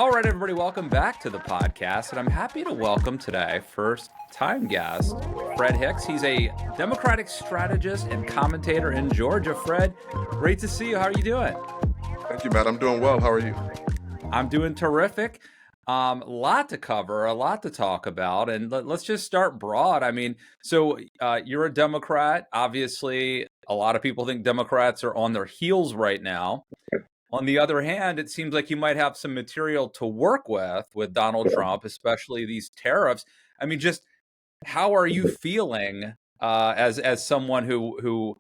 All right, everybody, welcome back to the podcast. And I'm happy to welcome today first-time guest, Fred Hicks. He's a Democratic strategist and commentator in Georgia. Fred, great to see you. How are you doing? Thank you, Matt. I'm doing well. How are you? I'm doing terrific. A lot to cover, a lot to talk about, and let's just start broad. I mean, you're a Democrat. Obviously, a lot of people think Democrats are on their heels right now. On the other hand, it seems like you might have some material to work with Donald Trump, especially these tariffs. I mean, just how are you feeling as someone who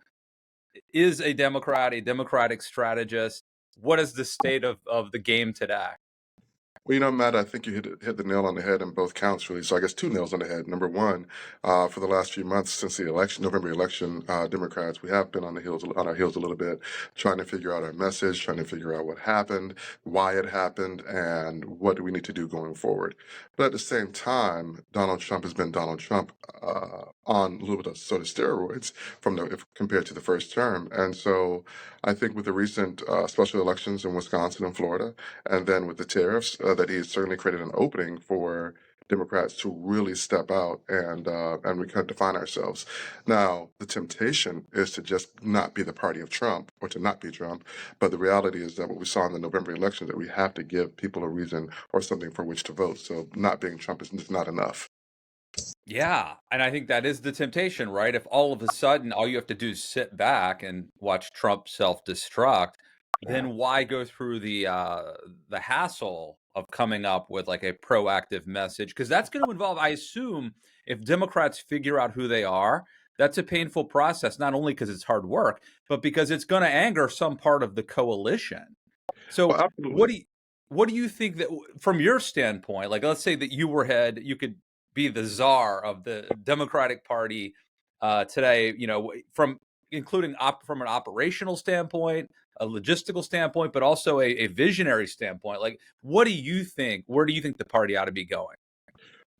is a Democrat, a Democratic strategist? What is the state of the game today? Well, Matt, I think you hit the nail on the head in both counts, really. So I guess two nails on the head. Number one, for the last few months since the election, November election, Democrats, we have been on our heels a little bit, trying to figure out our message, trying to figure out what happened, why it happened, and what do we need to do going forward. But at the same time, Donald Trump has been Donald Trump on a little bit of sort of steroids if compared to the first term. And so I think with the recent special elections in Wisconsin and Florida, and then with the tariffs, that he has certainly created an opening for Democrats to really step out and we kind of define ourselves. Now, the temptation is to just not be the party of Trump or to not be Trump, but the reality is that what we saw in the November election, that we have to give people a reason or something for which to vote. So not being Trump is not enough. Yeah, and I think that is the temptation, right? If all of a sudden all you have to do is sit back and watch Trump self-destruct, Yeah. then why go through the hassle of coming up with like a proactive message? Because that's going to involve, I assume, if Democrats figure out who they are, that's a painful process, not only because it's hard work, but because it's going to anger some part of the coalition. Well, So absolutely. what do you think that from your standpoint, like let's say that you could be the czar of the Democratic Party today, from including from an operational standpoint, a logistical standpoint, but also a visionary standpoint. Like, what do you think? Where do you think the party ought to be going?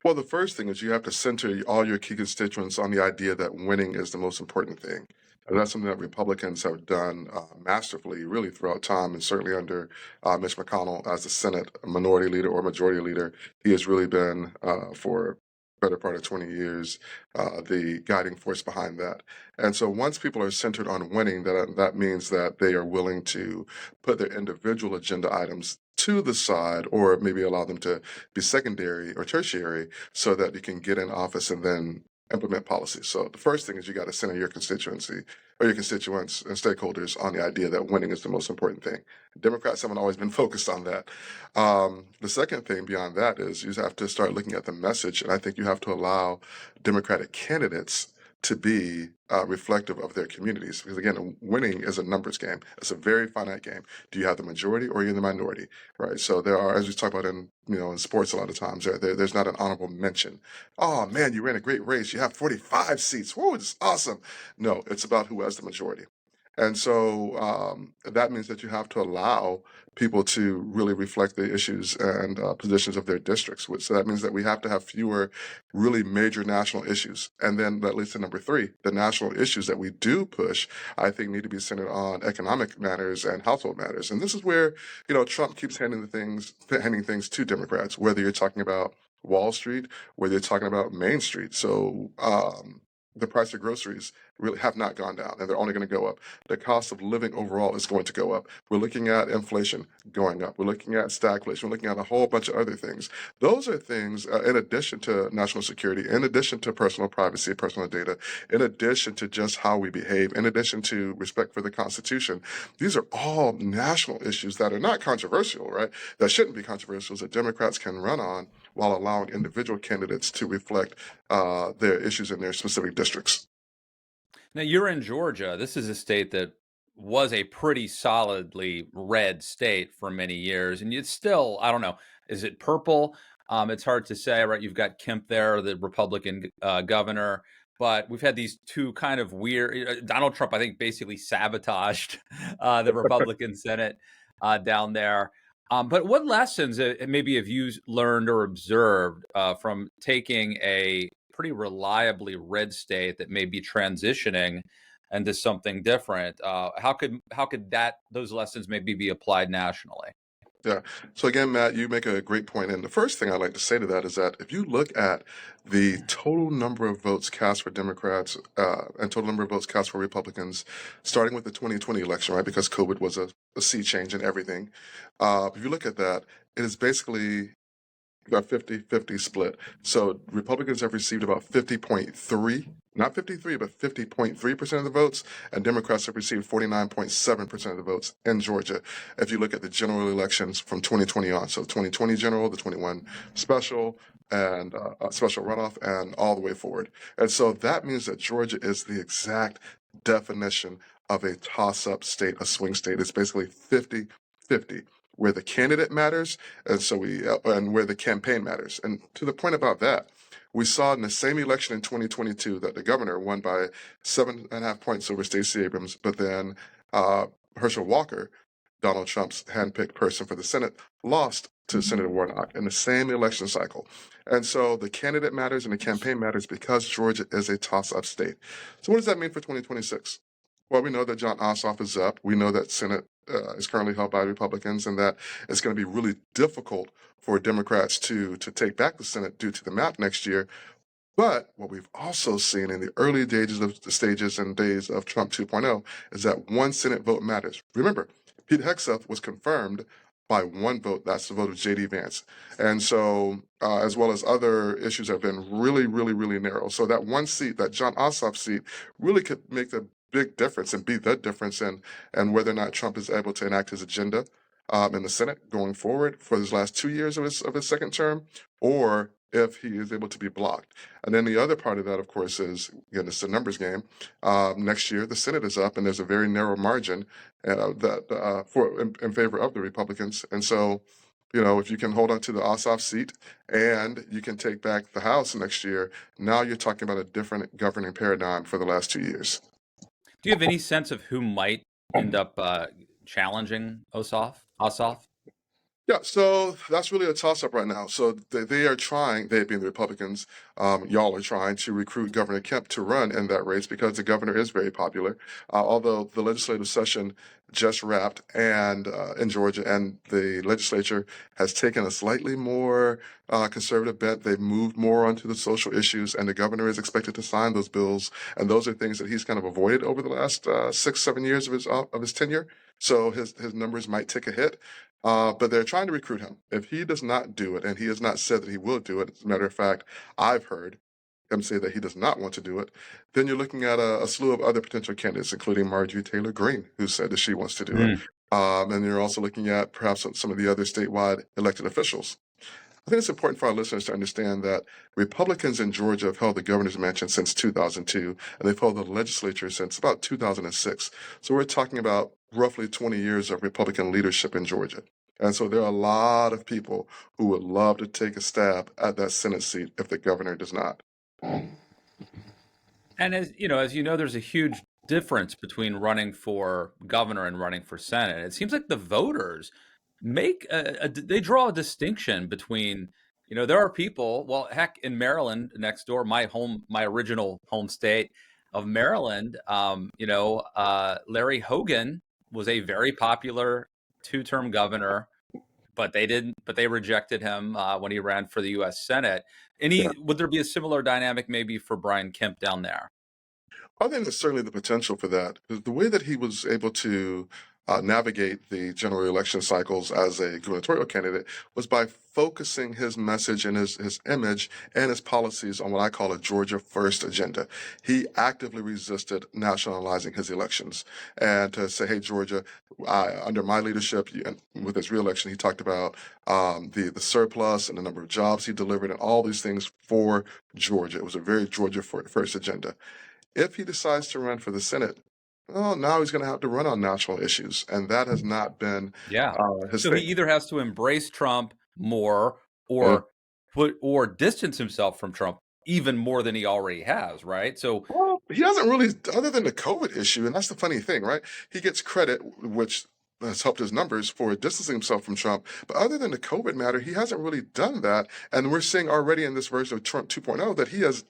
Well, the first thing is you have to center all your key constituents on the idea that winning is the most important thing. And that's something that Republicans have done masterfully, really, throughout time, and certainly under Mitch McConnell as the Senate minority leader or majority leader. He has really been, for better part of 20 years, the guiding force behind that. And so once people are centered on winning, that means that they are willing to put their individual agenda items to the side or maybe allow them to be secondary or tertiary so that you can get in office and then implement policies. So the first thing is you got to center your constituency or your constituents and stakeholders on the idea that winning is the most important thing. Democrats haven't always been focused on that. The second thing beyond that is you have to start looking at the message, and I think you have to allow Democratic candidates to be reflective of their communities. Because again, winning is a numbers game. It's a very finite game. Do you have the majority or are you the minority, right? So there are, as we talk about in sports a lot of times, there's not an honorable mention. Oh man, you ran a great race. You have 45 seats. Whoa, it's awesome. No, it's about who has the majority. And so that means that you have to allow people to really reflect the issues and positions of their districts. So that means that we have to have fewer really major national issues. And then that leads to number three, the national issues that we do push, I think need to be centered on economic matters and household matters. And this is where, Trump keeps handing things to Democrats, whether you're talking about Wall Street, whether you're talking about Main Street. So the price of groceries really have not gone down, and they're only going to go up. The cost of living overall is going to go up. We're looking at inflation going up. We're looking at stagflation. We're looking at a whole bunch of other things. Those are things, in addition to national security, in addition to personal privacy, personal data, in addition to just how we behave, in addition to respect for the Constitution. These are all national issues that are not controversial, right? That shouldn't be controversial, that Democrats can run on while allowing individual candidates to reflect their issues in their specific districts. Now you're in Georgia. This is a state that was a pretty solidly red state for many years, and it's still, I don't know, is it purple? It's hard to say, right? You've got Kemp there, the Republican governor, but we've had these two kind of weird. Donald Trump, I think, basically sabotaged the Republican Senate down there. But what lessons maybe have you learned or observed from taking a pretty reliably red state that may be transitioning into something different? How could those lessons maybe be applied nationally? Yeah. So again, Matt, you make a great point. And the first thing I'd like to say to that is that if you look at the total number of votes cast for Democrats and total number of votes cast for Republicans, starting with the 2020 election, right, because COVID was a sea change in everything. If you look at that, it is basically a 50-50 split. So Republicans have received about 50.3, not 53, but 50.3% of the votes, and Democrats have received 49.7% of the votes in Georgia. If you look at the general elections from 2020 on, so 2020 general, the 21 special, and special runoff, and all the way forward. And so that means that Georgia is the exact definition of a toss-up state, a swing state. It's basically 50-50, where the candidate matters and where the campaign matters. And to the point about that, we saw in the same election in 2022 that the governor won by 7.5 points over Stacey Abrams, but then Herschel Walker, Donald Trump's handpicked person for the Senate, lost to Senator Warnock in the same election cycle. And so the candidate matters and the campaign matters because Georgia is a toss-up state. So what does that mean for 2026? Well, we know that John Ossoff is up. We know that Senate is currently held by Republicans, and that it's going to be really difficult for Democrats to take back the Senate due to the map next year. But what we've also seen in the early stages and days of Trump 2.0 is that one Senate vote matters. Remember, Pete Hegseth was confirmed by one vote. That's the vote of J.D. Vance. And so, as well as other issues have been really, really, really narrow. So that one seat, that John Ossoff seat, really could make the big difference and be the difference in and whether or not Trump is able to enact his agenda in the Senate going forward for his last 2 years of his second term, or if he is able to be blocked. And then the other part of that, of course, is, again, it's a numbers game. Next year, the Senate is up, and there's a very narrow margin in favor of the Republicans. And so, if you can hold on to the Ossoff seat and you can take back the House next year, now you're talking about a different governing paradigm for the last 2 years. Do you have any sense of who might end up challenging Ossoff? Yeah, so that's really a toss-up right now. So they are trying, they being the Republicans, y'all are trying to recruit Governor Kemp to run in that race because the governor is very popular. Although the legislative session just wrapped and in Georgia, and the legislature has taken a slightly more conservative bent. They've moved more onto the social issues, and the governor is expected to sign those bills. And those are things that he's kind of avoided over the last 6-7 years of his tenure. So his numbers might take a hit. But they're trying to recruit him. If he does not do it, and he has not said that he will do it, as a matter of fact, I've heard him say that he does not want to do it, then you're looking at a slew of other potential candidates, including Marjorie Taylor Greene, who said that she wants to do it. And you're also looking at perhaps some of the other statewide elected officials. I think it's important for our listeners to understand that Republicans in Georgia have held the governor's mansion since 2002, and they've held the legislature since about 2006. So we're talking about roughly 20 years of Republican leadership in Georgia. And so there are a lot of people who would love to take a stab at that Senate seat if the governor does not. And as you know, there's a huge difference between running for governor and running for Senate. It seems like the voters they draw a distinction between, there are people, well, heck, in Maryland next door, my original home state of Maryland, Larry Hogan was a very popular two-term governor, but they rejected him when he ran for the U.S. Senate. Would there be a similar dynamic maybe for Brian Kemp down there? I think there's certainly the potential for that. The way that he was able to navigate the general election cycles as a gubernatorial candidate was by focusing his message and his image and his policies on what I call a Georgia first agenda. He actively resisted nationalizing his elections and to say, hey, Georgia, under my leadership, and with his reelection, he talked about the surplus and the number of jobs he delivered and all these things for Georgia. It was a very Georgia first agenda. If he decides to run for the Senate, well, now he's going to have to run on national issues, and that has not been Yeah. his So he thing. either has to embrace Trump more Uh, or distance himself from Trump even more than he already has, right? So Well, he hasn't really, other than the COVID issue, and that's the funny thing, right? He gets credit, which has helped his numbers for distancing himself from Trump. But other than the COVID matter, he hasn't really done that. And we're seeing already in this version of Trump 2.0 that he has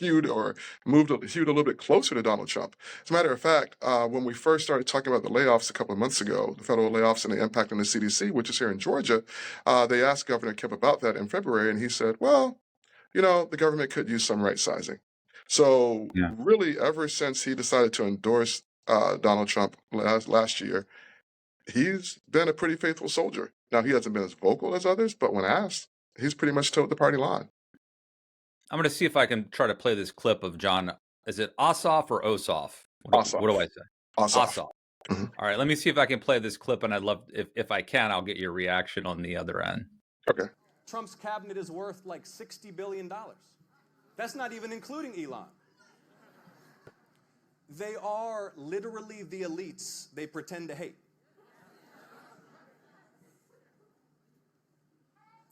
skewed or hewed a little bit closer to Donald Trump. As a matter of fact, when we first started talking about the layoffs a couple of months ago, the federal layoffs and the impact on the CDC, which is here in Georgia, they asked Governor Kemp about that in February, and he said, well, the government could use some right sizing. So Yeah. really, ever since he decided to endorse Donald Trump last year, he's been a pretty faithful soldier. Now, he hasn't been as vocal as others, but when asked, he's pretty much towed the party line. I'm going to see if I can try to play this clip of John. Is it Ossoff or Ossoff? What do I say? Ossoff. Ossoff. Mm-hmm. All right, let me see if I can play this clip, and I'd love, if I can, I'll get your reaction on the other end. Okay. Trump's cabinet is worth like $60 billion. That's not even including Elon. They are literally the elites they pretend to hate.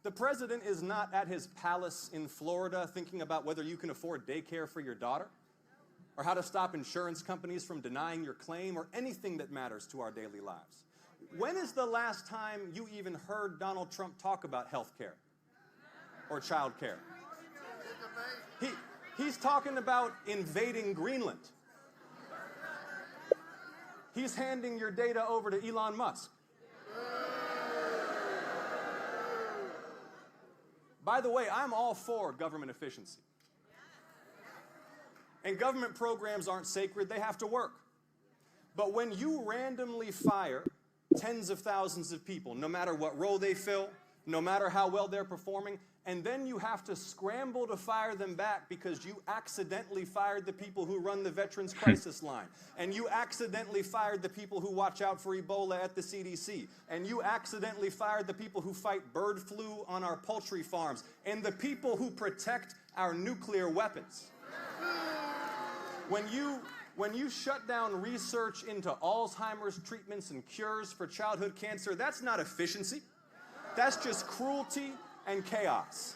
The president is not at his palace in Florida thinking about whether you can afford daycare for your daughter, or how to stop insurance companies from denying your claim, or anything that matters to our daily lives. When is the last time you even heard Donald Trump talk about health care or child care? He's talking about invading Greenland. He's handing your data over to Elon Musk. By the way, I'm all for government efficiency. And government programs aren't sacred, they have to work. But when you randomly fire tens of thousands of people, no matter what role they fill, no matter how well they're performing, and then you have to scramble to fire them back because you accidentally fired the people who run the Veterans Crisis Line, and you accidentally fired the people who watch out for Ebola at the CDC, and you accidentally fired the people who fight bird flu on our poultry farms, and the people who protect our nuclear weapons. When you shut down research into Alzheimer's treatments and cures for childhood cancer, that's not efficiency. That's just cruelty and chaos.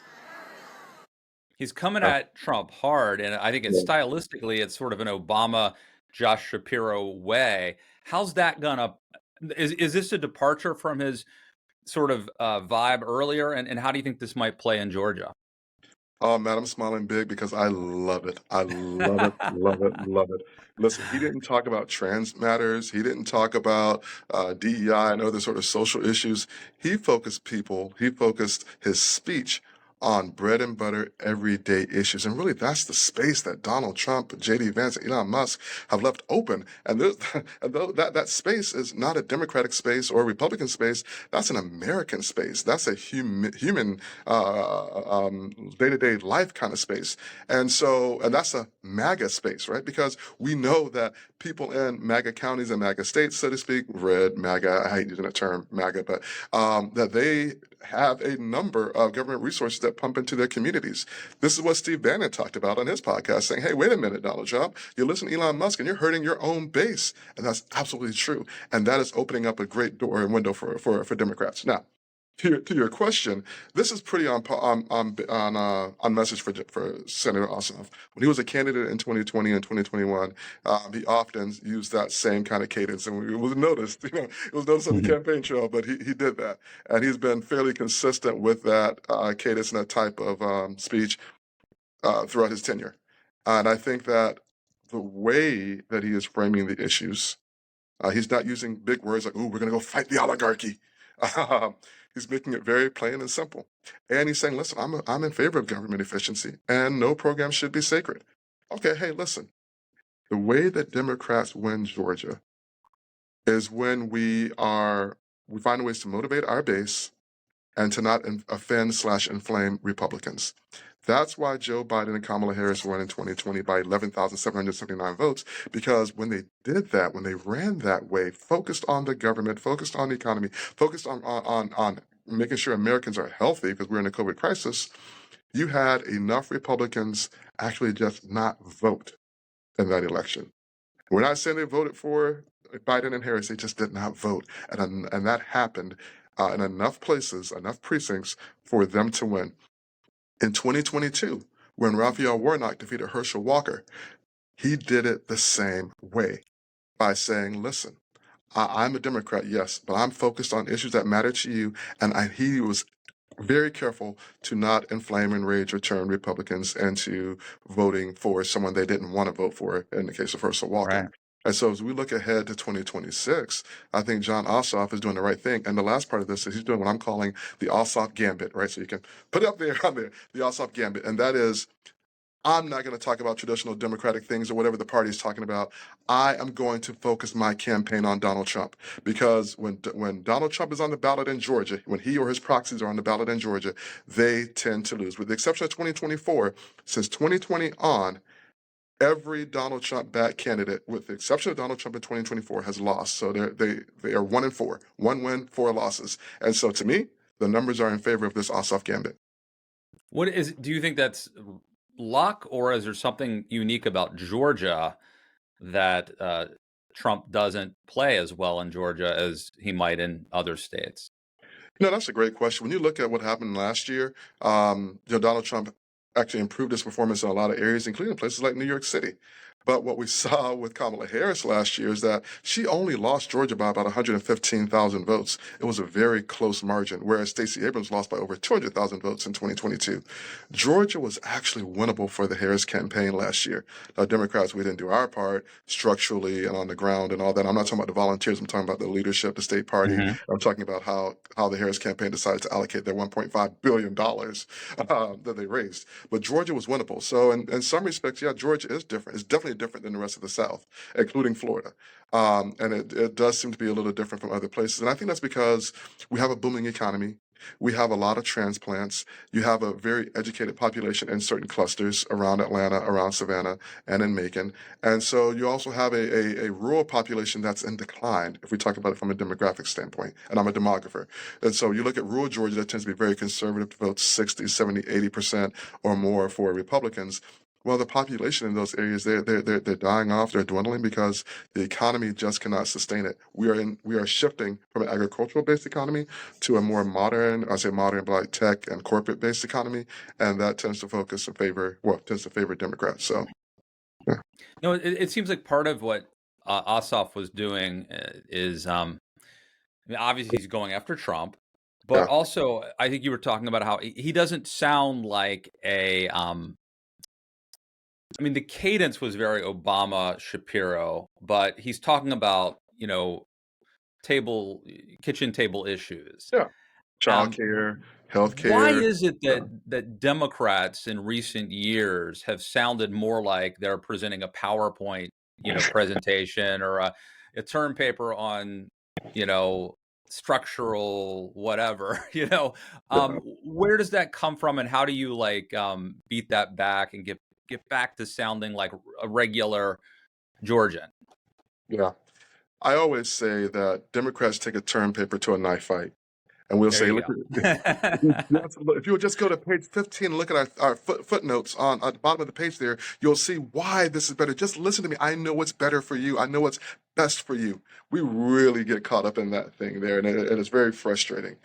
He's coming at Trump hard, and I think it's stylistically, it's sort of an Obama, Josh Shapiro way. How's that gonna? Is this a departure from his sort of vibe earlier? And how do you think this might play in Georgia? Oh, man, I'm smiling big because I love it. I love it, love it, love it. Listen, he didn't talk about trans matters. He didn't talk about DEI and other sort of social issues. He focused his speech on bread and butter, everyday issues. And really, that's the space that Donald Trump, J.D. Vance, and Elon Musk have left open. And that space is not a Democratic space or a Republican space. That's an American space. That's a human day-to-day life kind of space. And that's a MAGA space, right? Because we know that people in MAGA counties and MAGA states, so to speak, red MAGA, I hate using the term MAGA, but that they have a number of government resources that pump into their communities. This is what Steve Bannon talked about on his podcast, saying, hey, wait a minute, Donald Trump, you listen to Elon Musk and you're hurting your own base. And that's absolutely true. And that is opening up a great door and window for Democrats. Now, to your question, this is pretty on message for Senator Ossoff. When he was a candidate in 2020 and 2021, he often used that same kind of cadence, and it was noticed. It was noticed on the campaign trail, but he did that, and he's been fairly consistent with that cadence and that type of speech throughout his tenure. And I think that the way that he is framing the issues, he's not using big words like, "Ooh, we're going to go fight the oligarchy." He's making it very plain and simple. And he's saying, listen, I'm in favor of government efficiency, and no program should be sacred. Okay, hey, listen. The way that Democrats win Georgia is when we find ways to motivate our base and to not offend/inflame Republicans. That's why Joe Biden and Kamala Harris won in 2020 by 11,779 votes, because when they did that, when they ran that way, focused on the government, focused on the economy, focused on making sure Americans are healthy because we're in a COVID crisis, you had enough Republicans actually just not vote in that election. We're not saying they voted for Biden and Harris, they just did not vote. And that happened in enough places, enough precincts for them to win. In 2022, when Raphael Warnock defeated Herschel Walker, he did it the same way by saying, listen, I'm a Democrat, yes, but I'm focused on issues that matter to you. And he was very careful to not inflame, enrage, or turn Republicans into voting for someone they didn't want to vote for in the case of Herschel Walker. Right. And so as we look ahead to 2026, I think John Ossoff is doing the right thing. And the last part of this is he's doing what I'm calling the Ossoff Gambit, right? So you can put it up there on there, the Ossoff Gambit. And that is, I'm not going to talk about traditional Democratic things or whatever the party is talking about. I am going to focus my campaign on Donald Trump because when Donald Trump is on the ballot in Georgia, when he or his proxies are on the ballot in Georgia, they tend to lose. With the exception of 2024, since 2020 on, every Donald Trump-backed candidate, with the exception of Donald Trump in 2024, has lost. So they are 1-4, 1 win, 4 losses. And so to me, the numbers are in favor of this Ossoff Gambit. Do you think that's luck, or is there something unique about Georgia that Trump doesn't play as well in Georgia as he might in other states? No, that's a great question. When you look at what happened last year, Donald Trump actually improved his performance in a lot of areas, including places like New York City. But what we saw with Kamala Harris last year is that she only lost Georgia by about 115,000 votes. It was a very close margin, whereas Stacey Abrams lost by over 200,000 votes in 2022. Georgia was actually winnable for the Harris campaign last year. Now, Democrats, we didn't do our part structurally and on the ground and all that. I'm not talking about the volunteers. I'm talking about the leadership, the state party. Mhm. I'm talking about how the Harris campaign decided to allocate their $1.5 billion that they raised. But Georgia was winnable. So in some respects, yeah, Georgia is different. It's definitely different than the rest of the South, including Florida. And it does seem to be a little different from other places. And I think that's because we have a booming economy. We have a lot of transplants. You have a very educated population in certain clusters around Atlanta, around Savannah, and in Macon. And so you also have a rural population that's in decline, if we talk about it from a demographic standpoint. And I'm a demographer. And so you look at rural Georgia, that tends to be very conservative, votes 60, 70, 80% or more for Republicans. Well, the population in those areas, they're dying off, they're dwindling because the economy just cannot sustain it. We are shifting from an agricultural-based economy to a more modern, I say modern, but like tech and corporate-based economy, and that tends to favor Democrats. So, yeah. No, it seems like part of what Ossoff was doing is, I mean, obviously he's going after Trump, but Yeah. also I think you were talking about how he doesn't sound like I mean, the cadence was very Obama Shapiro, but he's talking about, kitchen table issues. Yeah. Um, Childcare, health why care. is it that Democrats in recent years have sounded more like they're presenting a PowerPoint, presentation or a term paper on, you know, structural whatever, Yeah. where does that come from, and how do you beat that back and get back to sounding like a regular Georgian? Yeah. I always say that Democrats take a term paper to a knife fight. And we'll There say, you look, go. if you would just go to page 15 and look at our footnotes at the bottom of the page there, you'll see why this is better. Just listen to me. I know what's better for you. I know what's best for you. We really get caught up in that thing there, and it is very frustrating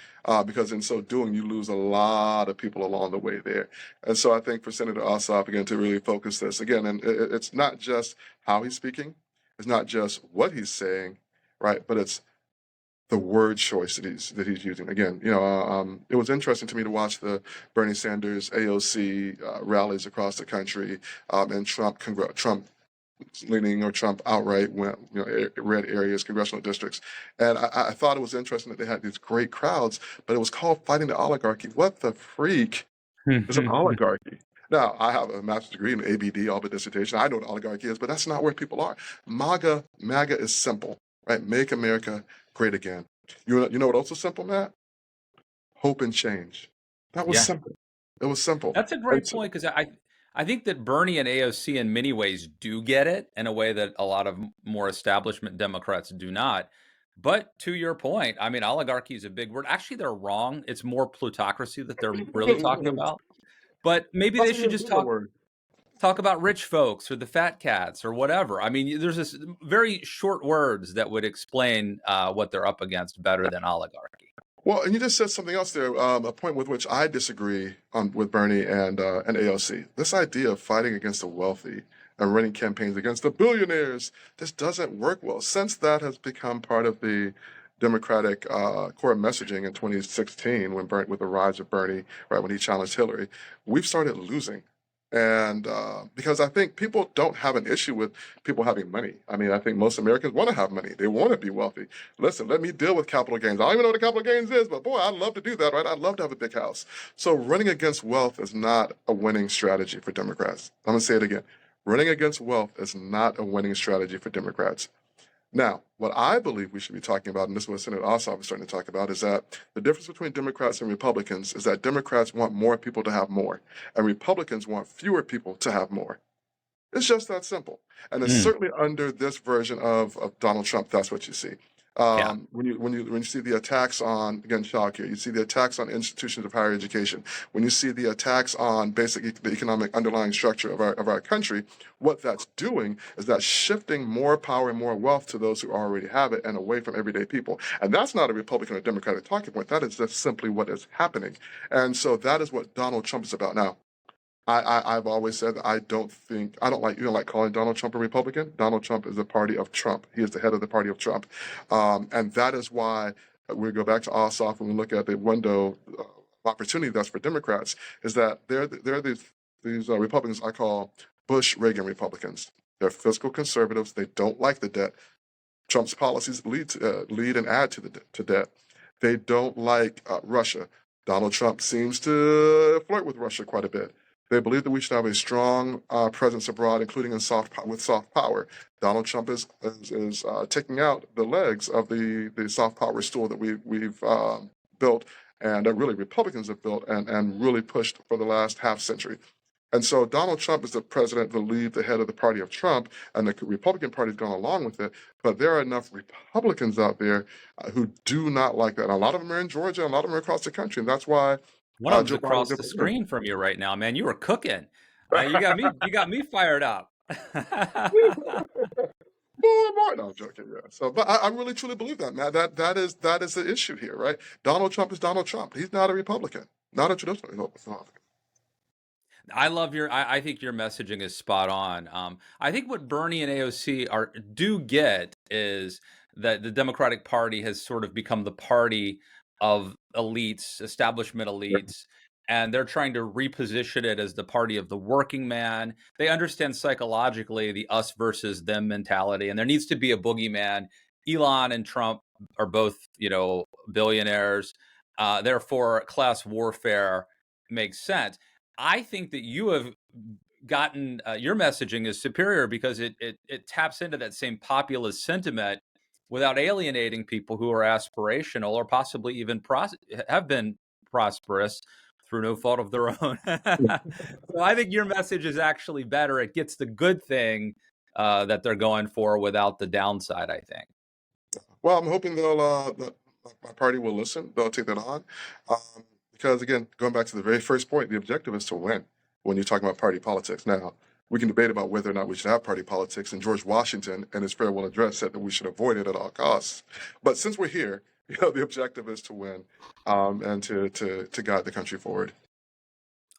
because in so doing, you lose a lot of people along the way there. And so I think for Senator Ossoff, again, to really focus this, again, and it's not just how he's speaking, it's not just what he's saying, right, but it's the word choice that he's using. Again, it was interesting to me to watch the Bernie Sanders AOC rallies across the country, and Trump leaning or Trump outright went, red areas, congressional districts, and I thought it was interesting that they had these great crowds, but it was called fighting the oligarchy. What the freak is an oligarchy? Now, I have a master's degree in ABD, all the dissertation. I know what oligarchy is, but that's not where people are. MAGA is simple, right? Make America great again. You know what else is simple, Matt? Hope and change. That was Yeah. simple. It was simple. That's a great point, because I think that Bernie and AOC in many ways do get it in a way that a lot of more establishment Democrats do not. But to your point, I mean, oligarchy is a big word. Actually, they're wrong. It's more plutocracy that they're really talking about. But maybe they That's should a just real word. talk about rich folks or the fat cats or whatever. I mean, there's this very short words that would explain what they're up against better than oligarchy. Well, and you just said something else there, a point with which I disagree with Bernie and AOC. This idea of fighting against the wealthy and running campaigns against the billionaires, this doesn't work well. Since that has become part of the Democratic core messaging in 2016 with the rise of Bernie, right, when he challenged Hillary, we've started losing. And because I think people don't have an issue with people having money. I mean, I think most Americans want to have money. They want to be wealthy. Listen, let me deal with capital gains. I don't even know what a capital gains is, but boy, I'd love to do that, right? I'd love to have a big house. So running against wealth is not a winning strategy for Democrats. I'm going to say it again. Running against wealth is not a winning strategy for Democrats. Now, what I believe we should be talking about, and this is what Senator Ossoff is starting to talk about, is that the difference between Democrats and Republicans is that Democrats want more people to have more, and Republicans want fewer people to have more. It's just that simple. And it's certainly under this version of Donald Trump, that's what you see. Yeah. When you see the attacks on, again, childcare, you see the attacks on institutions of higher education, when you see the attacks on the economic underlying structure of our country, what that's doing is that's shifting more power and more wealth to those who already have it and away from everyday people. And that's not a Republican or Democratic talking point. That is just simply what is happening. And so that is what Donald Trump is about. Now, I've always said that I don't like calling Donald Trump a Republican. Donald Trump is the party of Trump. He is the head of the party of Trump. And that is why we go back to Ossoff and we look at the window of opportunity that's for Democrats, is that there are these Republicans I call Bush-Reagan Republicans. They're fiscal conservatives. They don't like the debt. Trump's policies lead and add to debt. They don't like Russia. Donald Trump seems to flirt with Russia quite a bit. They believe that we should have a strong presence abroad, including with soft power. Donald Trump is taking out the legs of the soft power stool that we've built, and that really Republicans have built and really pushed for the last half century. And so Donald Trump is the president to lead the head of the party of Trump, and the Republican Party's gone along with it. But there are enough Republicans out there who do not like that. And a lot of them are in Georgia, and a lot of them are across the country, and that's why One of them's Joe Biden. across the screen from you right now, man. You were cooking. You got me fired up. Boy, no, I'm joking. Yeah. So, but I really truly believe that, man. That is the issue here, right? Donald Trump is Donald Trump. He's not a Republican, not a traditional Republican. I think your messaging is spot on. I think what Bernie and AOC do get is that the Democratic Party has sort of become the party of elites, establishment elites, and they're trying to reposition it as the party of the working man. They understand psychologically the us versus them mentality, and there needs to be a boogeyman. Elon and Trump are both, billionaires. Therefore, class warfare makes sense. I think that you have gotten your messaging is superior because it taps into that same populist sentiment without alienating people who are aspirational or possibly even have been prosperous through no fault of their own. So I think your message is actually better. It gets the good thing that they're going for without the downside, I think. Well, I'm hoping that my party will listen. They'll take that on. Because again, going back to the very first point, the objective is to win when you're talking about party politics. Now, we can debate about whether or not we should have party politics, and George Washington in his farewell address said that we should avoid it at all costs. But since we're here, the objective is to win and to guide the country forward.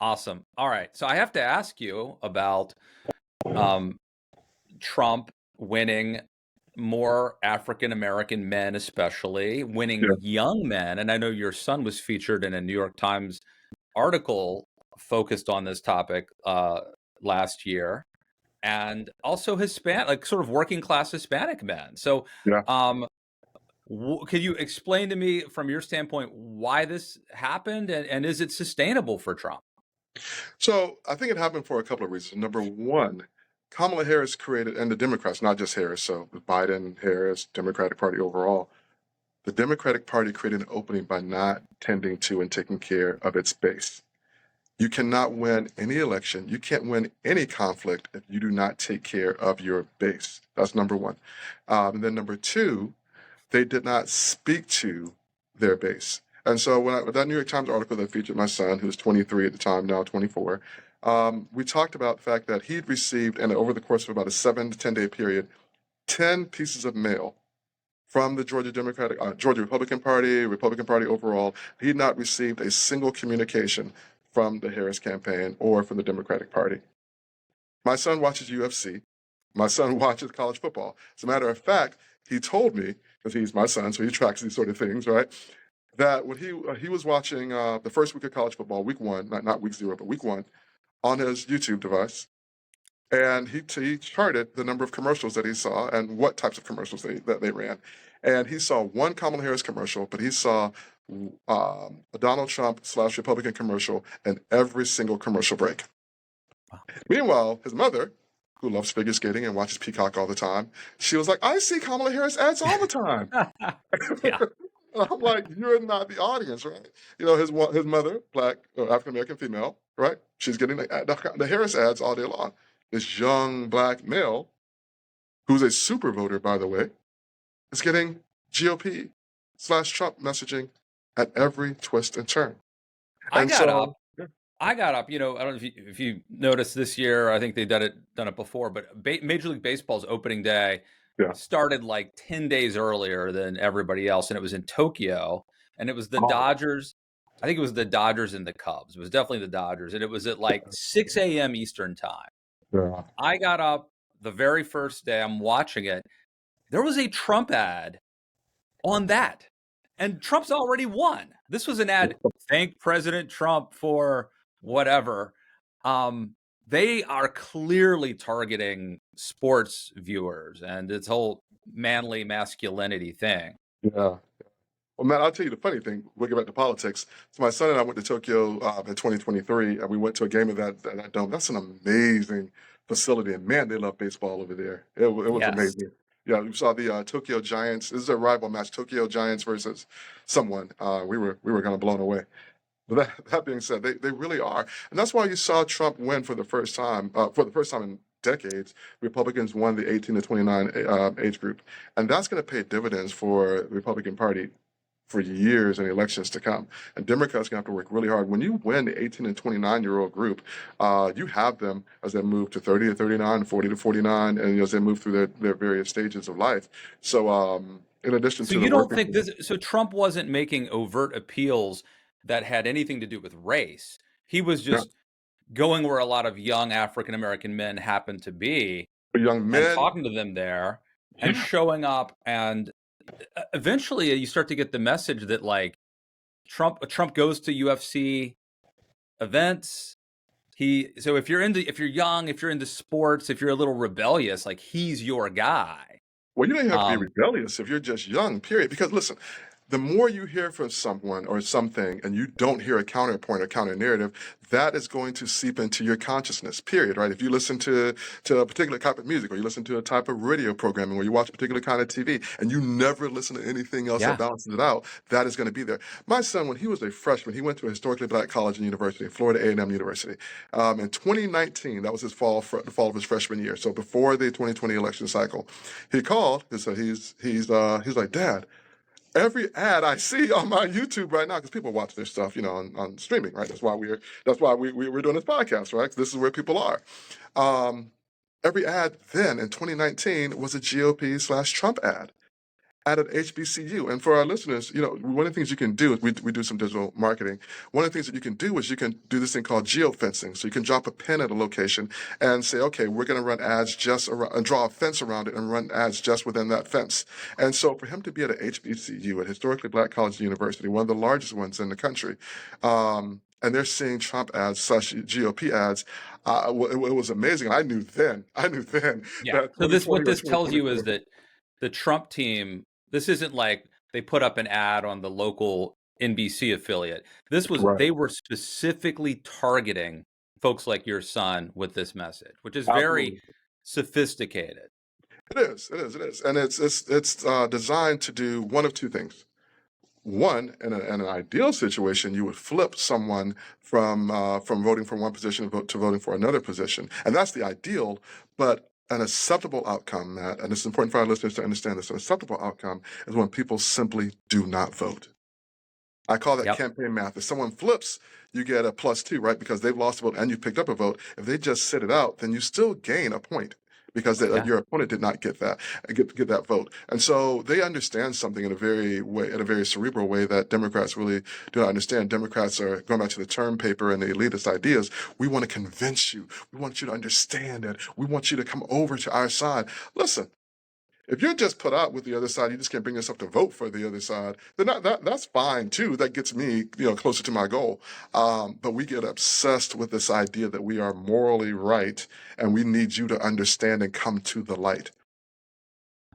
Awesome. All right. So I have to ask you about Trump winning more African-American men, especially winning young men. And I know your son was featured in a New York Times article focused on this topic last year, and also Hispanic, sort of working class Hispanic men. So can you explain to me from your standpoint why this happened, and is it sustainable for Trump? So I think it happened for a couple of reasons. Number one, Kamala Harris created, and the Democrats, not just Harris, so Biden, Harris, Democratic Party overall, the Democratic Party created an opening by not tending to and taking care of its base. You cannot win any election. You can't win any conflict if you do not take care of your base. That's number one. And then number two, they did not speak to their base. And so with that New York Times article that featured my son, who's 23 at the time, now 24, we talked about the fact that he'd received, and over the course of about a 7 to 10 day period, 10 pieces of mail from the Georgia Republican Party overall. He'd not received a single communication from the Harris campaign or from the Democratic Party. My son watches UFC. My son watches college football. As a matter of fact, he told me because he's my son, so he tracks these sort of things, right? That when he was watching the first week of college football, week one, not week 0, but week 1, on his YouTube device, and he charted the number of commercials that he saw and what types of commercials that they ran. And he saw one Kamala Harris commercial, but he saw a Donald Trump / Republican commercial in every single commercial break. Wow. Meanwhile, his mother, who loves figure skating and watches Peacock all the time, she was like, I see Kamala Harris ads all the time. Yeah. I'm like, you're not the audience, right? You know, his mother, black, African-American female, right? She's getting the Harris ads all day long. This young black male, who's a super voter, by the way, is getting GOP / Trump messaging at every twist and turn. I And got so, up. I got up. You know, I don't know if you noticed this year. I think they've done it before, but Major League Baseball's opening day yeah. started like 10 days earlier than everybody else, and it was in Tokyo, and it was the Oh. Dodgers. I think it was the Dodgers and the Cubs. It was definitely the Dodgers, and it was at like 6 a.m. Eastern time. Yeah. I got up the very first day. I'm watching it. There was a Trump ad on that, and Trump's already won. This was an ad. Thank President Trump for whatever. They are clearly targeting sports viewers and this whole manly masculinity thing. Yeah. Well, Matt, I'll tell you the funny thing. We'll get back to politics. So my son and I went to Tokyo in 2023, and we went to a game of that dome. That's an amazing facility, and man, they love baseball over there. It was Yes. amazing. Yeah, we saw the Tokyo Giants. This is a rival match, Tokyo Giants versus someone. We were kind of blown away. But that being said, they really are, and that's why you saw Trump win for the first time in decades. Republicans won the 18 to 29 age group, and that's going to pay dividends for the Republican Party for years and elections to come. And Democrats going to have to work really hard. When you win the 18 and 29-year-old group, you have them as they move to 30 to 39, 40 to 49, and as they move through their various stages of life. So in addition to So the you don't working think this? So Trump wasn't making overt appeals that had anything to do with race. He was Yeah. just going where a lot of young African American men happen to be for young and men, talking to them there and yeah. showing up, and eventually you start to get the message that like Trump goes to UFC events. So if you're young, if you're into sports, if you're a little rebellious, like he's your guy. Well, you don't even have to be rebellious if you're just young, period. Because listen, the more you hear from someone or something and you don't hear a counterpoint or counter narrative, that is going to seep into your consciousness, period, right? If you listen to a particular type of music, or you listen to a type of radio programming, or you watch a particular kind of TV, and you never listen to anything else Yeah. that balances it out, that is going to be there. My son, when he was a freshman, he went to a historically black college and university, Florida A&M University. In 2019, that was the fall of his freshman year, so before the 2020 election cycle, he called and said he's like, Dad, every ad I see on my YouTube right now, because people watch their stuff, you know, on streaming, right? That's why we're doing this podcast, right? This is where people are. Every ad then in 2019 was a GOP / Trump ad at an HBCU. And for our listeners, you know, one of the things you can do is we do some digital marketing. One of the things that you can do is you can do this thing called geofencing. So you can drop a pin at a location and say, okay, we're going to run ads just around, and draw a fence around it and run ads just within that fence. And so for him to be at an HBCU, a historically black college and university, one of the largest ones in the country, and they're seeing Trump ads, such GOP ads. It was amazing. I knew then. Yeah. That So what this 2020 tells you is that the Trump team, this isn't like they put up an ad on the local NBC affiliate. Right. They were specifically targeting folks like your son with this message, which is very Absolutely. sophisticated. It is, and it's designed to do one of two things. One, in an ideal situation, you would flip someone from voting for one position to voting for another position, and that's the ideal. But an acceptable outcome, Matt, and it's important for our listeners to understand this, an acceptable outcome is when people simply do not vote. I call that Yep. campaign math. If someone flips, you get a +2, right? Because they've lost a vote and you picked up a vote. If they just sit it out, then you still gain a point because Yeah. your opponent did not get that vote. And so they understand something in a very cerebral way that Democrats really do not understand. Democrats are going back to the term paper and the elitist ideas. We want to convince you. We want you to understand it. We want you to come over to our side. Listen, If you're just put out with the other side, you just can't bring yourself to vote for the other side, then that's fine too. That gets me, closer to my goal. But we get obsessed with this idea that we are morally right, and we need you to understand and come to the light.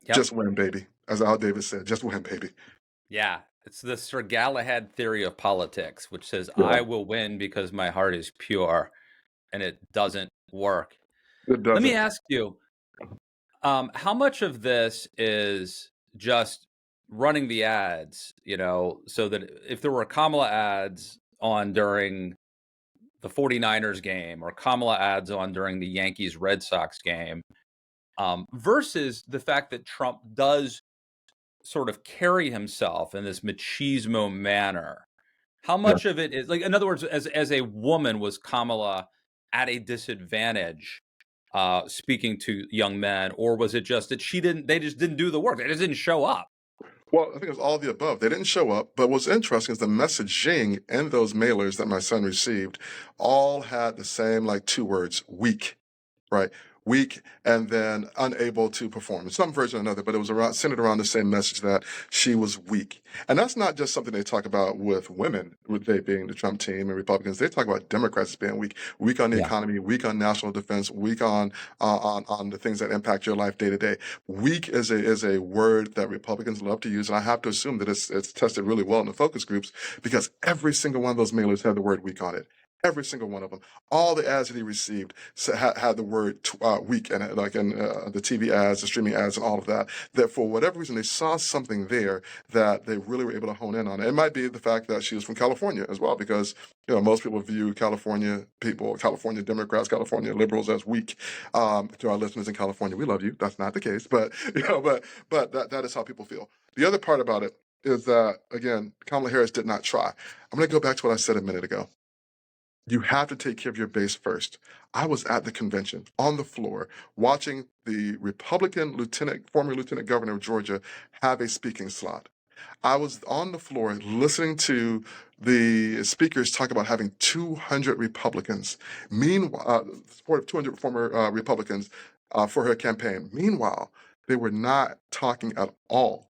Yep. Just win, baby. As Al Davis said, just win, baby. Yeah. It's the Sir Galahad theory of politics, which says, Yeah, I will win because my heart is pure, and it doesn't work. it Let me doesn't. ask you, how much of this is just running the ads, so that if there were Kamala ads on during the 49ers game or Kamala ads on during the Yankees Red Sox game, versus the fact that Trump does sort of carry himself in this machismo manner? How Yeah. much of it is, like, in other words, as a woman, was Kamala at a disadvantage speaking to young men, or was it just that they just didn't do the work? They just didn't show up. Well, I think it was all of the above. They didn't show up, but what's interesting is the messaging in those mailers that my son received all had the same, like, two words: weak, right? Weak, and then unable to perform. Some version or another, but it was centered around the same message that she was weak. And that's not just something they talk about with women, with they being the Trump team and Republicans. They talk about Democrats being weak, weak on the Yeah. economy, weak on national defense, weak on the things that impact your life day to day. Weak is a word that Republicans love to use, and I have to assume that it's tested really well in the focus groups, because every single one of those mailers had the word weak on it. Every single one of them. All the ads that he received had the word weak in it, like in the TV ads, the streaming ads, and all of that. That for whatever reason, they saw something there that they really were able to hone in on. It might be the fact that she was from California as well, because most people view California people, California Democrats, California liberals as weak. To our listeners in California, we love you. That's not the case, but but that is how people feel. The other part about it is that, again, Kamala Harris did not try. I'm going to go back to what I said a minute ago. You have to take care of your base first. I was at the convention on the floor watching the Republican former lieutenant governor of Georgia have a speaking slot. I was on the floor listening to the speakers talk about having 200 Republicans. Meanwhile, support of 200 former Republicans for her campaign. Meanwhile, they were not talking at all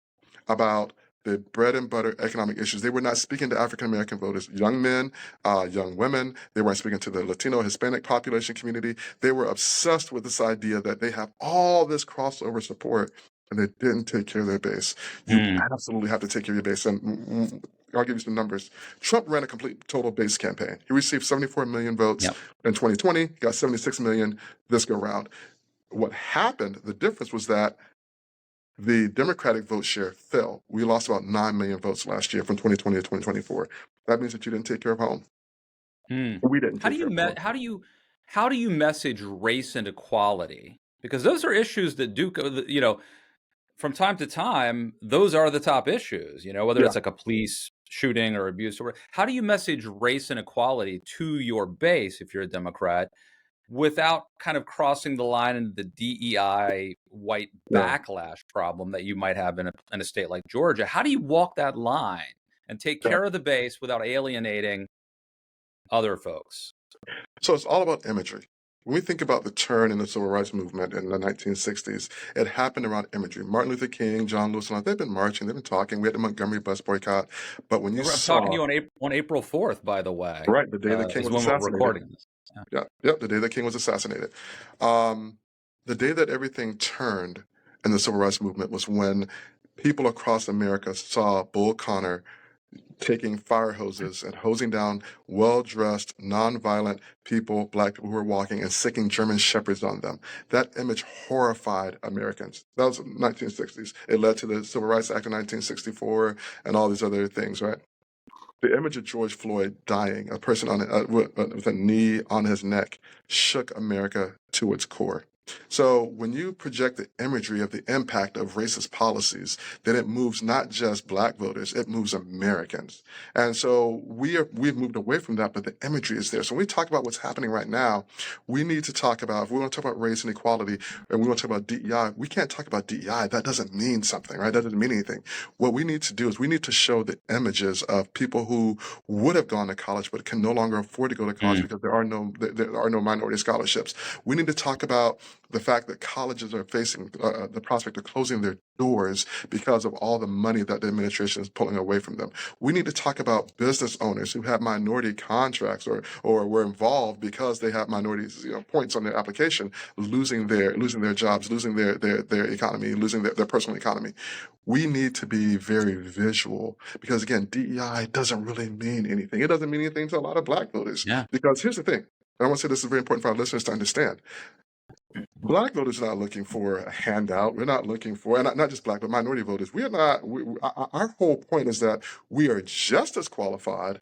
about the bread and butter economic issues. They were not speaking to African American voters, young men, young women. They weren't speaking to the Latino, Hispanic population community. They were obsessed with this idea that they have all this crossover support, and they didn't take care of their base. You absolutely have to take care of your base. And I'll give you some numbers. Trump ran a complete total base campaign. He received 74 million votes in 2020, got 76 million this go round. What happened, the difference was that the Democratic vote share fell. We lost about 9 million votes last year from 2020 to 2024. That means that you didn't take care of home. We didn't How take do care you of home. how do you message race and equality? Because those are issues that do, from time to time, those are the top issues, whether Yeah. it's like a police shooting or abuse, or how do you message race and equality to your base if you're a Democrat without kind of crossing the line into the DEI white Yeah. backlash problem that you might have in a state like Georgia? How do you walk that line and take Yeah. care of the base without alienating other folks? So it's all about imagery. When we think about the turn in the civil rights movement in the 1960s, it happened around imagery. Martin Luther King, John Lewis, and they've been marching, they've been talking. We had the Montgomery bus boycott. But when you I'm saw... talking to you on April 4th, by the way. Right, the day that King is was when we're assassinated. recording this. Yeah, the day that King was assassinated. The day that everything turned in the civil rights movement was when people across America saw Bull Connor taking fire hoses and hosing down well-dressed, nonviolent people, black people who were walking, and sicking German shepherds on them. That image horrified Americans. That was the 1960s. It led to the Civil Rights Act of 1964 and all these other things, right? The image of George Floyd dying, a person with a knee on his neck, shook America to its core. So when you project the imagery of the impact of racist policies, then it moves not just black voters, it moves Americans. And so we've moved away from that, but the imagery is there. So when we talk about what's happening right now, we need to talk about, if we want to talk about race and equality, and we want to talk about DEI, we can't talk about DEI. That doesn't mean something, right? That doesn't mean anything. What we need to do is we need to show the images of people who would have gone to college but can no longer afford to go to college because there are no minority scholarships. We need to talk about the fact that colleges are facing the prospect of closing their doors because of all the money that the administration is pulling away from them. We need to talk about business owners who have minority contracts or were involved because they have minorities, points on their application, losing their jobs, losing their economy, losing their personal economy. We need to be very visual because, again, DEI doesn't really mean anything. It doesn't mean anything to a lot of Black voters. Yeah. Because here's the thing, and I want to say this is very important for our listeners to understand. Black voters are not looking for a handout. We're not looking for, and not just Black, but minority voters. We are not, our whole point is that we are just as qualified.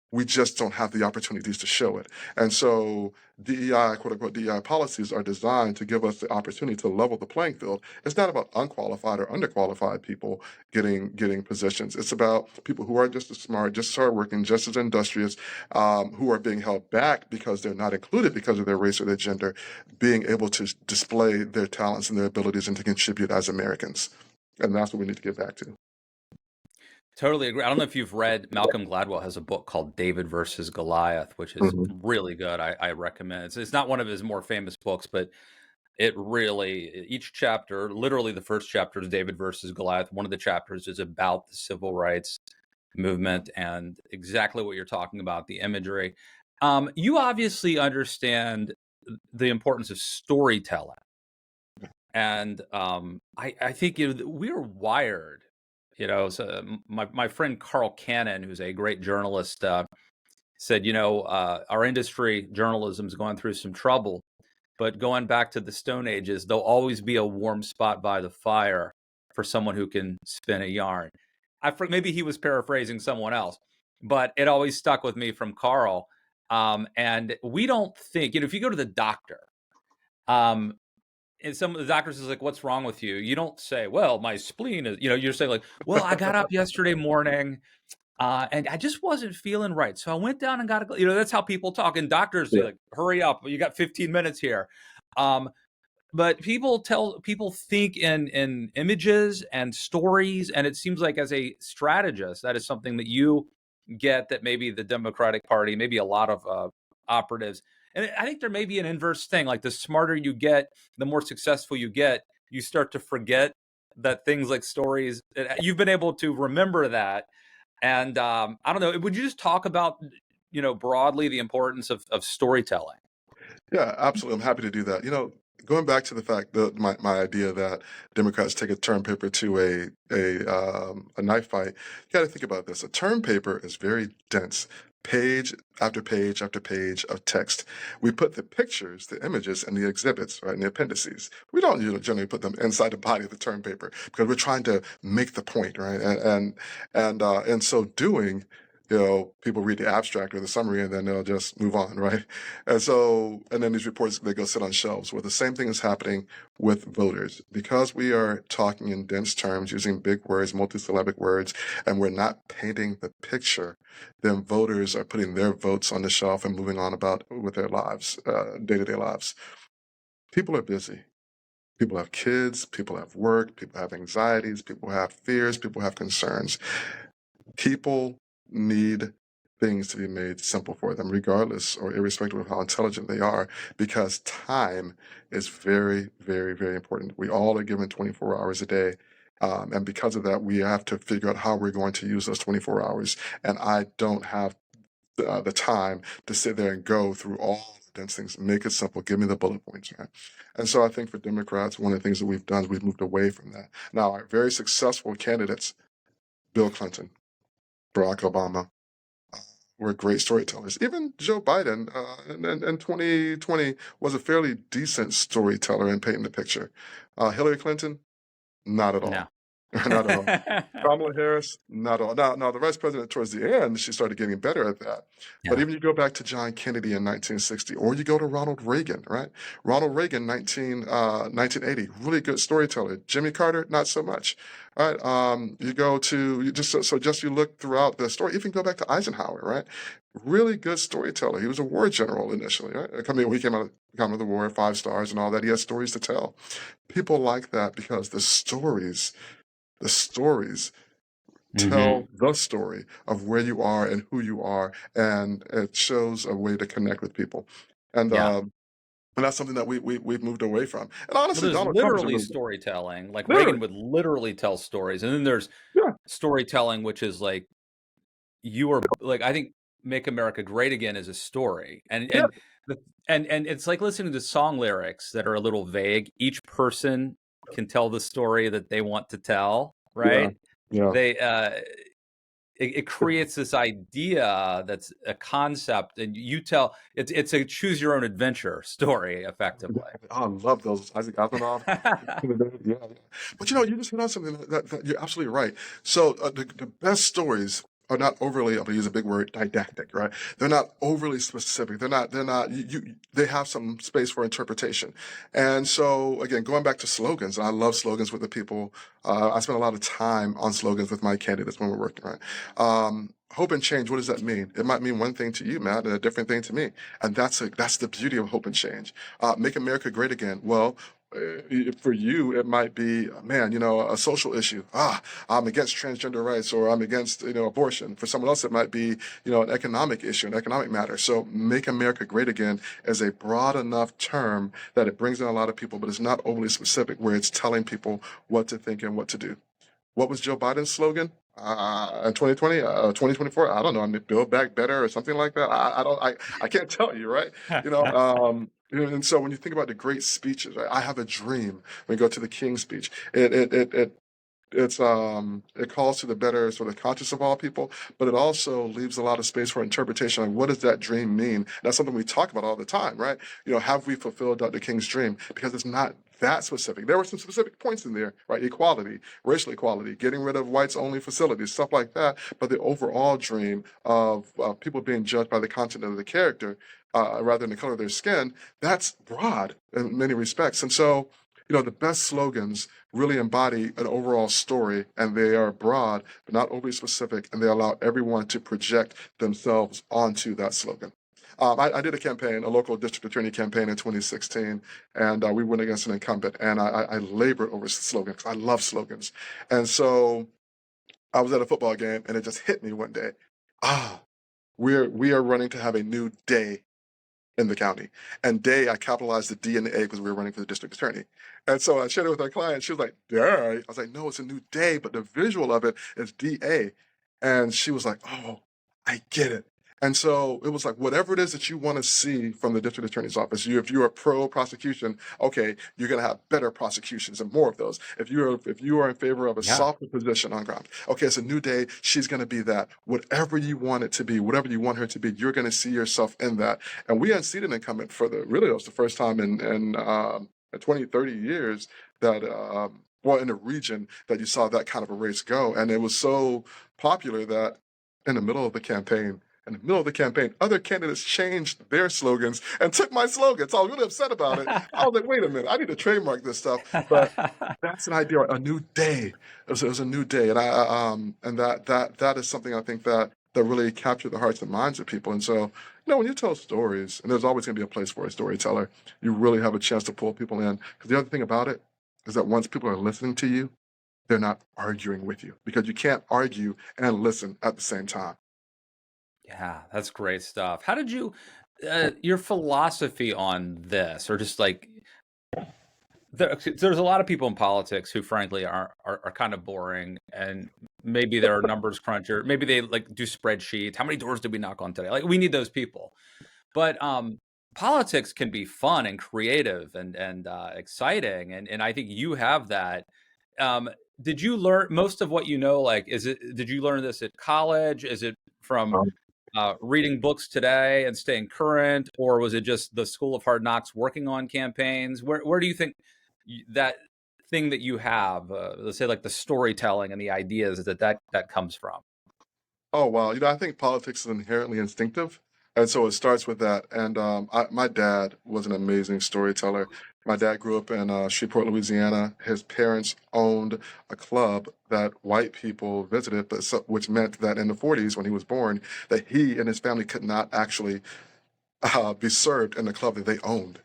We just don't have the opportunities to show it. And so DEI, quote unquote, DEI policies are designed to give us the opportunity to level the playing field. It's not about unqualified or underqualified people getting positions. It's about people who are just as smart, just as hardworking, just as industrious, who are being held back because they're not included because of their race or their gender, being able to display their talents and their abilities and to contribute as Americans. And that's what we need to get back to. Totally agree. I don't know if you've read, Malcolm Gladwell has a book called David versus Goliath, which is really good. I recommend it. It's not one of his more famous books, but it really, each chapter, literally the first chapter is David versus Goliath. One of the chapters is about the civil rights movement and exactly what you're talking about, the imagery. You obviously understand the importance of storytelling. And I think we're wired. So my friend Carl Cannon, who's a great journalist, said, our industry, journalism, is going through some trouble, but going back to the Stone Ages, there'll always be a warm spot by the fire for someone who can spin a yarn. Maybe he was paraphrasing someone else, but it always stuck with me from Carl. And we don't think, if you go to the doctor, and some of the doctors is like, what's wrong with you? You don't say, well, my spleen is, you're saying like, well, I got up yesterday morning and I just wasn't feeling right. So I went down and got that's how people talk. And doctors say like, hurry up, you got 15 minutes here. But people think in images and stories. And it seems like as a strategist, that is something that you get that maybe the Democratic Party, maybe a lot of operatives. And I think there may be an inverse thing, like the smarter you get, the more successful you get, you start to forget that things like stories, you've been able to remember that. And I don't know, would you just talk about, broadly the importance of storytelling? Yeah, absolutely. I'm happy to do that. Going back to the fact that my idea that Democrats take a term paper to a knife fight, you got to think about this. A term paper is very dense, page after page after page of text. We put the pictures, the images, and the exhibits, right, and the appendices. We don't generally put them inside the body of the term paper because we're trying to make the point, right? And so doing. People read the abstract or the summary and then they'll just move on, right? And then these reports, they go sit on shelves. Well, the same thing is happening with voters. Because we are talking in dense terms, using big words, multisyllabic words, and we're not painting the picture, then voters are putting their votes on the shelf and moving on about with their lives, day-to-day lives. People are busy. People have kids, people have work, people have anxieties, people have fears, people have concerns. People need things to be made simple for them, regardless or irrespective of how intelligent they are, because time is very, very, very important. We all are given 24 hours a day. And because of that, we have to figure out how we're going to use those 24 hours. And I don't have the time to sit there and go through all the dense things. Make it simple. Give me the bullet points, right? And so I think for Democrats, one of the things that we've done is we've moved away from that. Now, our very successful candidates, Bill Clinton, Barack Obama, were great storytellers. Even Joe Biden in 2020 was a fairly decent storyteller in painting the picture. Hillary Clinton, not at all. No. Not at all. Kamala Harris, not at all. Now, the vice president towards the end, she started getting better at that. Yeah. But even you go back to John Kennedy in 1960, or you go to Ronald Reagan, right? Ronald Reagan, 1980, really good storyteller. Jimmy Carter, not so much. All right. You go to you look throughout the story. Even go back to Eisenhower, right? Really good storyteller. He was a war general initially, right? He came out of the war, 5 stars and all that. He has stories to tell. People like that because the stories tell the story of where you are and who you are, and it shows a way to connect with people. And And that's something that we've moved away from. And Well, honestly, there's Donald Trump hasn't literally moved. storytelling. Like Literally, Reagan would literally tell stories, and then there's yeah, storytelling, which is like you are like I think "Make America Great Again" is a story, and yeah, and it's like listening to song lyrics that are a little vague. Each person can tell the story that they want to tell, yeah, right? yeah. They it creates this idea that's a concept, and you tell it's a choose your own adventure story, effectively. I love those Isaac Asimov. Yeah, yeah. But you just hit on something that you're absolutely right. So the best stories are not overly, I'm gonna use a big word, didactic, right? They're not overly specific. They're not, they have some space for interpretation. And so again, going back to slogans, and I love slogans with the people. I spend a lot of time on slogans with my candidates when we're working, right? Hope and change, what does that mean? It might mean one thing to you, Matt, and a different thing to me. And that's the beauty of hope and change. Make America great again. Well, for you, it might be, man, a social issue. I'm against transgender rights, or I'm against, abortion. For someone else, it might be, an economic issue, an economic matter. So make America great again is a broad enough term that it brings in a lot of people, but it's not overly specific where it's telling people what to think and what to do. What was Joe Biden's slogan? In 2020, 2024, I don't know. I mean, build back better or something like that. I don't, I can't tell you, right? And so when you think about the great speeches, right, I have a dream. When we go to the King speech, it calls to the better sort of conscience of all people, but it also leaves a lot of space for interpretation. Like, what does that dream mean? That's something we talk about all the time, right? Have we fulfilled Dr. King's dream? Because it's not that specific. There were some specific points in there, right? Equality, racial equality, getting rid of whites only facilities, stuff like that. But the overall dream of people being judged by the content of the character rather than the color of their skin, that's broad in many respects. And so, the best slogans really embody an overall story, and they are broad, but not overly specific, and they allow everyone to project themselves onto that slogan. I did a campaign, a local district attorney campaign in 2016, and we went against an incumbent, and I labored over slogans. I love slogans. And so I was at a football game, and it just hit me one day. Ah, we are running to have a new day in the county. And day, I capitalized the D and the A because we were running for the district attorney. And so I shared it with our client. She was like, "Duh." I was like, "No, it's a new day, but the visual of it is DA." And she was like, "Oh, I get it." And so it was like, whatever it is that you want to see from the district attorney's office, if you are pro prosecution, okay, you're going to have better prosecutions and more of those. If you are in favor of a Yeah. softer position on ground, okay, it's a new day. She's going to be that. Whatever you want it to be, whatever you want her to be, you're going to see yourself in that. And we unseated an incumbent for really, it was the first time in 20, 30 years that, well, in the region that you saw that kind of a race go. And it was so popular that in the middle of the campaign, other candidates changed their slogans and took my slogan. So I was really upset about it. I was like, wait a minute, I need to trademark this stuff. But that's an idea, a new day. It was a new day. And and that is something I think that really captured the hearts and minds of people. And so, when you tell stories, and there's always going to be a place for a storyteller, you really have a chance to pull people in. Because the other thing about it is that once people are listening to you, they're not arguing with you, because you can't argue and listen at the same time. Yeah, that's great stuff. How did you your philosophy on this, or just like there's a lot of people in politics who frankly are kind of boring, and maybe they're a numbers cruncher, maybe they like do spreadsheets. How many doors did we knock on today? Like we need those people. But politics can be fun and creative and exciting, and I think you have that. Did you learn most of what you know? Like, did you learn this at college? Is it from Um, reading books today and staying current, or was it just the School of Hard Knocks working on campaigns? Where do you think that thing that you have, let's say like the storytelling and the ideas that comes from? Oh, wow. I think politics is inherently instinctive. And so it starts with that. And my dad was an amazing storyteller. My dad grew up in Shreveport, Louisiana. His parents owned a club that white people visited, which meant that in the 40s, when he was born, that he and his family could not actually be served in the club that they owned.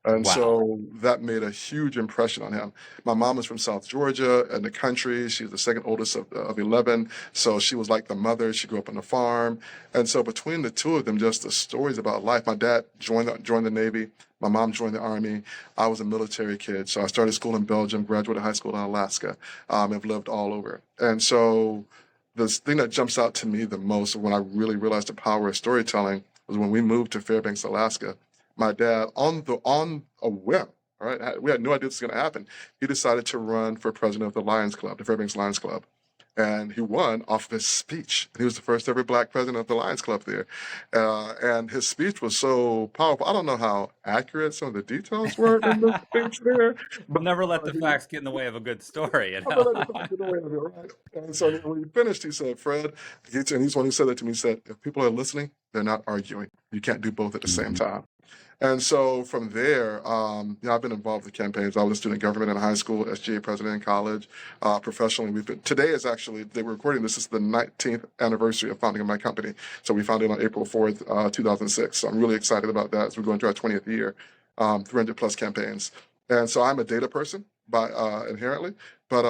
And Wow. so that made a huge impression on him. My mom was from South Georgia in the country. She was the second oldest of 11. So she was like the mother. She grew up on a farm. And so between the two of them, just the stories about life. My dad joined the Navy. My mom joined the Army. I was a military kid. So I started school in Belgium, graduated high school in Alaska. I've lived all over. And so the thing that jumps out to me the most when I really realized the power of storytelling was when we moved to Fairbanks, Alaska. My dad, on a whim, all right, we had no idea this was going to happen. He decided to run for president of the Lions Club, the Fairbanks Lions Club, and he won off of his speech. He was the first ever black president of the Lions Club there, and his speech was so powerful. I don't know how accurate some of the details were in the speech there, but Never let the facts get in the way of a good story, you I'm know? gonna let the fact get away with it, right? And so when he finished, he said, Fred, and he's the one who said that to me, he said, if people are listening, they're not arguing. You can't do both at the same Mhm. time. And so from there, I've been involved with campaigns. I was a student government in high school, SGA president in college. Professionally, today is actually, they were recording this is the 19th anniversary of founding of my company. So we founded on April 4th, 2006. So I'm really excited about that as we're going to our 20th year, 300 plus campaigns. And so I'm a data person by inherently, but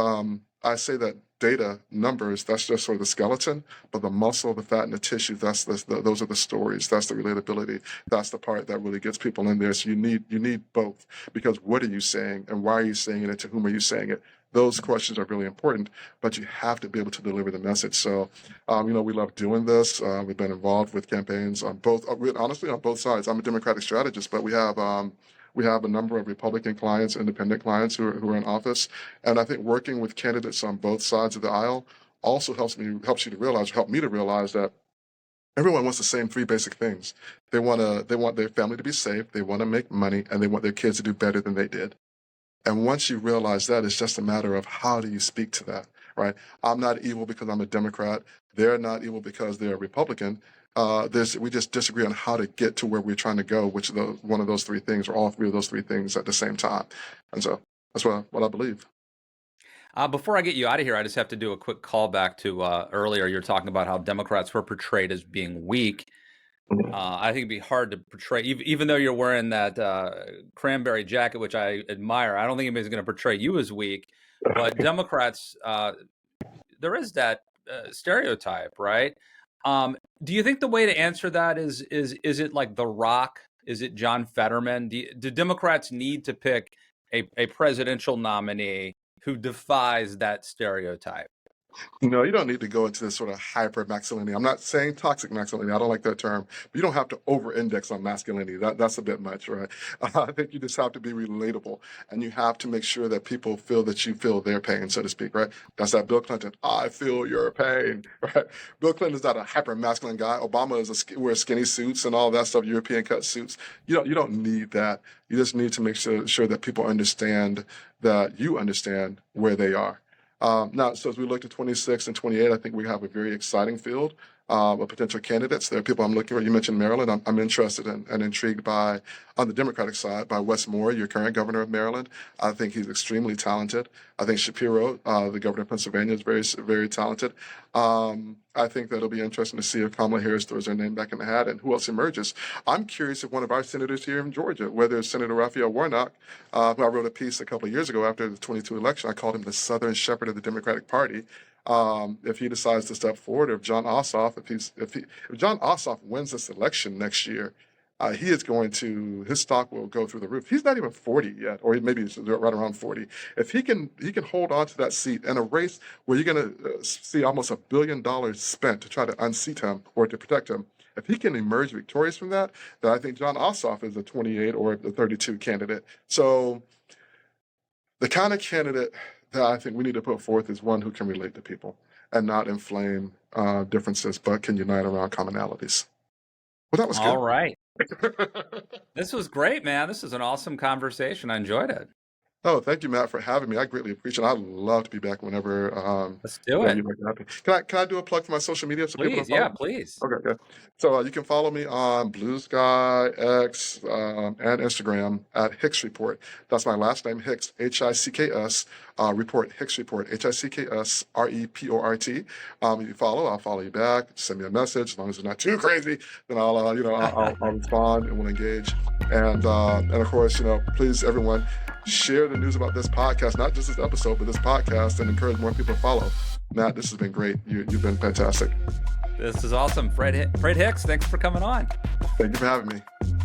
I say that data numbers, that's just sort of the skeleton, but the muscle, the fat, and the tissue, those are the stories. That's the relatability. That's the part that really gets people in there. So you need both, because what are you saying and why are you saying it and to whom are you saying it? Those questions are really important, but you have to be able to deliver the message. So, we love doing this. We've been involved with campaigns on both, honestly, on both sides. I'm a Democratic strategist, but we have a number of Republican clients, independent clients who are in office, and I think working with candidates on both sides of the aisle also helps me to realize that everyone wants the same three basic things. They want their family to be safe, they want to make money, and they want their kids to do better than they did. And once you realize that, it's just a matter of how do you speak to that, right? I'm not evil because I'm a Democrat. They're not evil because they're a Republican. We just disagree on how to get to where we're trying to go, which is one of those three things, or all three of those three things at the same time. And so that's what I believe. Before I get you out of here, I just have to do a quick callback to earlier. You're talking about how Democrats were portrayed as being weak. I think it'd be hard to portray, even though you're wearing that cranberry jacket, which I admire. I don't think anybody's going to portray you as weak. But Democrats, there is that stereotype, right? Do you think the way to answer that is it like The Rock? Is it John Fetterman? Do Democrats need to pick a presidential nominee who defies that stereotype? No, you don't need to go into this sort of hyper masculinity. I'm not saying toxic masculinity. I don't like that term, but you don't have to over index on masculinity. That's a bit much, right? I think you just have to be relatable, and you have to make sure that people feel that you feel their pain, so to speak, right? That's that Bill Clinton, I feel your pain, right? Bill Clinton is not a hyper masculine guy. Obama wears skinny suits and all that stuff, European cut suits. You don't need that. You just need to make sure that people understand that you understand where they are. Now, so as we look to 26 and 28, I think we have a very exciting field of potential candidates. There are people I'm looking for. You mentioned Maryland. I'm interested in and intrigued by, on the Democratic side, by Wes Moore, your current governor of Maryland. I think he's extremely talented. I think Shapiro, the governor of Pennsylvania, is very, very talented. I think that it'll be interesting to see if Kamala Harris throws her name back in the hat and who else emerges. I'm curious if one of our senators here in Georgia, whether it's Senator Raphael Warnock, who I wrote a piece a couple of years ago after the 22 election, I called him the Southern Shepherd of the Democratic Party. If he decides to step forward, or if John Ossoff, if John Ossoff wins this election next year, his stock will go through the roof. He's not even 40 yet, or maybe he's right around 40. If he can hold on to that seat in a race where you're going to see almost $1 billion spent to try to unseat him or to protect him, if he can emerge victorious from that, then I think John Ossoff is a 28 or a 32 candidate. So the kind of candidate that I think we need to put forth is one who can relate to people and not inflame differences, but can unite around commonalities. Well, that was All good. right. This was great, man. This is an awesome conversation. I enjoyed it. Oh, thank you, Matt, for having me. I greatly appreciate it. I'd love to be back whenever Let's do it. you'd like to have me. Can I do a plug for my social media so people can Please. follow Yeah, me? please. Okay, good. So you can follow me on Blue Sky, X, and Instagram at Hicks Report. That's my last name, Hicks, Hicks, report, Hicks Report, HICKS REPORT. If you follow, I'll follow you back. Send me a message. As long as it's not too crazy, then I'll respond and we'll engage. And of course, please, everyone, share the news about this podcast, not just this episode, but this podcast, and encourage more people to follow. Matt, this has been great. You've been fantastic. This is awesome. Fred Hicks, thanks for coming on. Thank you for having me.